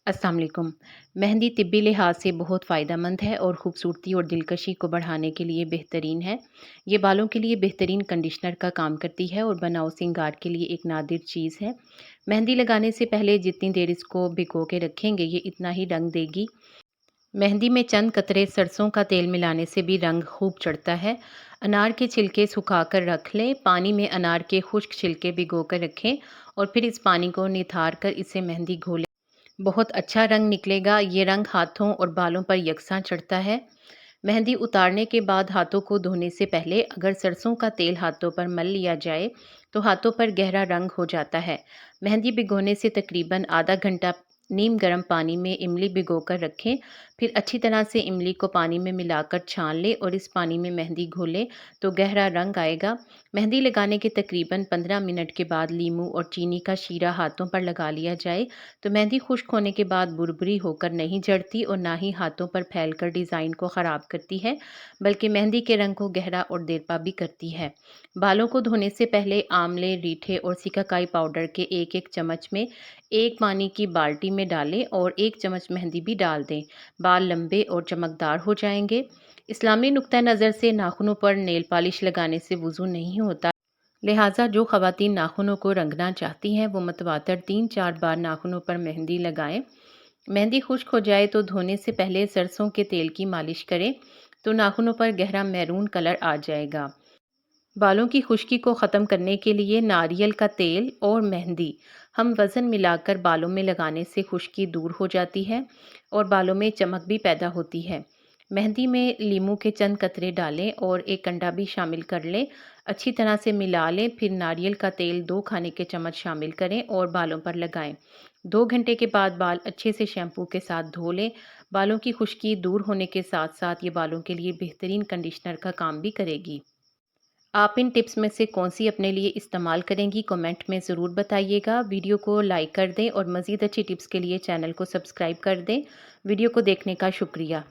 अस्सलाम वालेकुम। मेहंदी तिब्बी लिहाज से बहुत फ़ायदेमंद है और ख़ूबसूरती और दिलकशी को बढ़ाने के लिए बेहतरीन है। ये बालों के लिए बेहतरीन कंडीशनर का काम करती है और बनाव सिंगार के लिए एक नादिर चीज़ है। मेहंदी लगाने से पहले जितनी देर इसको भिगो के रखेंगे ये इतना ही रंग देगी। मेहंदी में चंद कतरे सरसों का तेल मिलाने से भी रंग खूब चढ़ता है। अनार के छिलके सुखा कर रख लें। पानी में अनार के खुश्क छिलके भिगो कर रखें और फिर इस पानी को निथार कर इससे मेहंदी घोलें। बहुत अच्छा रंग निकलेगा। ये रंग हाथों और बालों पर यकसां चढ़ता है। मेहंदी उतारने के बाद हाथों को धोने से पहले अगर सरसों का तेल हाथों पर मल लिया जाए तो हाथों पर गहरा रंग हो जाता है। मेहंदी भिगोने से तकरीबन आधा घंटा नीम गर्म पानी में इमली भिगोकर रखें। फिर अच्छी तरह से इमली को पानी में मिलाकर छान लें और इस पानी में मेहंदी घोलें तो गहरा रंग आएगा। मेहंदी लगाने के तकरीबन 15 मिनट के बाद लीमू और चीनी का शीरा हाथों पर लगा लिया जाए तो मेहंदी खुश्क होने के बाद बुरबुरी होकर नहीं जड़ती और ना ही हाथों पर फैलकर डिज़ाइन को ख़राब करती है, बल्कि मेहंदी के रंग को गहरा और देरपा भी करती है। बालों को धोने से पहले आंवले, रीठे और सिकाकाई पाउडर के एक एक चम्मच में एक पानी की बाल्टी में डालें और 1 चम्मच मेहंदी भी डाल दें। बाल लंबे और चमकदार हो जाएंगे। इस्लामी नुक्ता नज़र से नाखूनों पर नेल पॉलिश लगाने से वज़ू नहीं होता। लिहाजा जो ख़वातीन नाखूनों को रंगना चाहती हैं वो मतवातर 3-4 बार नाखूनों पर मेहंदी लगाएं। मेहंदी खुश्क हो जाए तो धोने से पहले सरसों के तेल की मालिश करें तो नाखूनों पर गहरा मैरून कलर आ जाएगा। बालों की खुश्की को ख़त्म करने के लिए नारियल का तेल और मेहंदी हम वज़न मिलाकर बालों में लगाने से खुश्की दूर हो जाती है और बालों में चमक भी पैदा होती है। मेहंदी में लीमू के चंद कतरे डालें और एक कंडा भी शामिल कर लें। अच्छी तरह से मिला लें। फिर नारियल का तेल 2 खाने के चम्मच शामिल करें और बालों पर लगाएं। 2 घंटे के बाद बाल अच्छे से शैम्पू के साथ धो लें। बालों की खुश्की दूर होने के साथ साथ ये बालों के लिए बेहतरीन कंडीशनर का काम भी करेगी। आप इन टिप्स में से कौन-सी अपने लिए इस्तेमाल करेंगी कमेंट में ज़रूर बताइएगा। वीडियो को लाइक कर दें और मज़ीद अच्छी टिप्स के लिए चैनल को सब्सक्राइब कर दें। वीडियो को देखने का शुक्रिया।